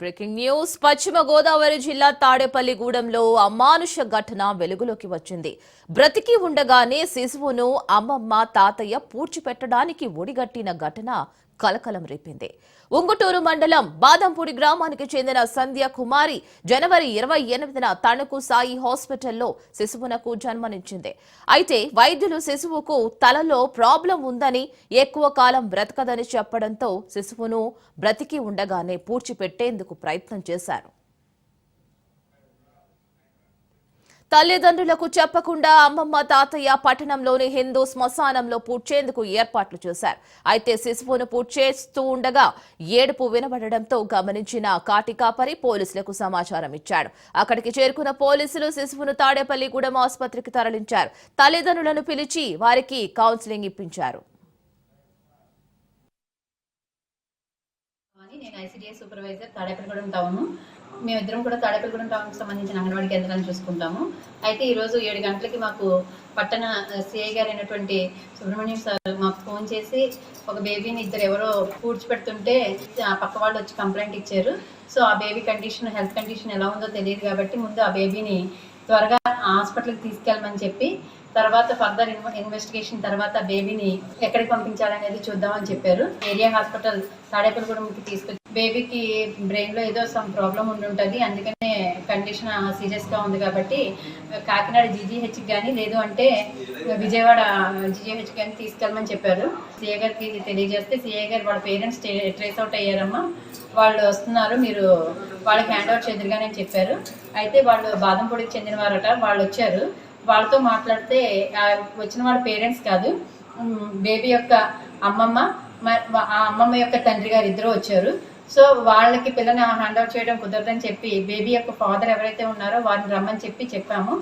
Breaking news పశ్చిమ గోదావరి జిల్లా తాడేపల్లిగూడెంలో అమానుష ఘటన వెలుగులోకి వచ్చింది. బ్రతికి ఉండగానే శిశువును అమ్మమ్మ తాతయ్య పూడ్చిపెట్టడానికి ఒడిగట్టిన ఘటన కలకలం రేపింది. ఉంగుటూరు మండలం బాదంపూడి గ్రామానికి చెందిన సంధ్య కుమారి జనవరి 28న తణుకు సాయి హాస్పిటల్లో శిశువునకు జన్మనిచ్చింది. అయితే వైద్యులు శిశువుకు తలలో ప్రాబ్లం ఉందని, ఎక్కువ కాలం బ్రతకదని చెప్పడంతో శిశువును బ్రతికి ఉండగానే పూడ్చిపెట్టేందుకు ప్రయత్నం చేశారు. తల్లిదండ్రులకు చెప్పకుండా అమ్మమ్మ తాతయ్య పట్టణంలోని హిందూ శ్మశానంలో పూడ్చేందుకు ఏర్పాట్లు చేశారు. అయితే శిశువును పూడ్చేస్తూ ఉండగా ఏడుపు వినబడడంతో గమనించిన కాటికాపరి పోలీసులకు సమాచారం ఇచ్చాడు. అక్కడికి చేరుకున్న పోలీసులు శిశువును తాడేపల్లిగూడెం ఆసుపత్రికి తరలించారు. తల్లిదండ్రులను పిలిచి వారికి కౌన్సిలింగ్ ఇప్పించారు. నేను ఐసీడీఎస్ సూపర్వైజర్ తాడేపల్లిగూడెం టౌన్. మేమిద్దరం కూడా తాడేపల్లిగూడెం టౌన్కి సంబంధించిన అంగన్వాడీ కేంద్రాలను చూసుకుంటాము. అయితే ఈరోజు 7 గంటలకి మాకు పట్టణ సిఐ గారు అయినటువంటి సుబ్రహ్మణ్యం సార్ మాకు ఫోన్ చేసి ఒక బేబీని ఇద్దరు ఎవరో పూడ్చిపెడుతుంటే ఆ పక్క వాళ్ళు వచ్చి కంప్లైంట్ ఇచ్చారు. సో ఆ బేబీ కండిషన్, హెల్త్ కండిషన్ ఎలా ఉందో తెలియదు కాబట్టి ముందు ఆ బేబీని త్వరగా హాస్పిటల్కి తీసుకెళ్ళమని చెప్పి, తర్వాత ఫర్దర్ ఇన్వెస్టిగేషన్ తర్వాత బేబీని ఎక్కడికి పంపించాలనేది చూద్దామని చెప్పారు. ఏరియా హాస్పిటల్ తాడేపల్లిగూడెంకి తీసుకొచ్చి బేబీకి బ్రెయిన్లో ఏదో సమ్ ప్రాబ్లం ఉండుంటుంది, అందుకనే కండిషన్ సీరియస్గా ఉంది కాబట్టి కాకినాడ జీజీహెచ్కి కానీ లేదు అంటే విజయవాడ జీజీహెచ్ కానీ తీసుకెళ్ళమని చెప్పారు. సిఐ గారికి తెలియజేస్తే సిఐ గారు వాళ్ళ పేరెంట్స్ ట్రేస్ అవుట్ అయ్యారమ్మా, వాళ్ళు వస్తున్నారు, మీరు వాళ్ళకి హ్యాండ్ ఓవర్ చేదురుగానే చెప్పారు. అయితే వాళ్ళు బాదంపూడికి చెందిన వారట, వాళ్ళు వచ్చారు. వాళ్ళతో మాట్లాడితే వచ్చిన వాళ్ళ పేరెంట్స్ కాదు, బేబీ యొక్క అమ్మమ్మ, ఆ అమ్మమ్మ యొక్క తండ్రి గారు ఇద్దరు వచ్చారు. సో వాళ్ళకి పిల్లని హ్యాండ్ ఓవర్ చేయడం కుదరదని చెప్పి బేబీ యొక్క ఫాదర్ ఎవరైతే ఉన్నారో వారిని రమ్మని చెప్పాము.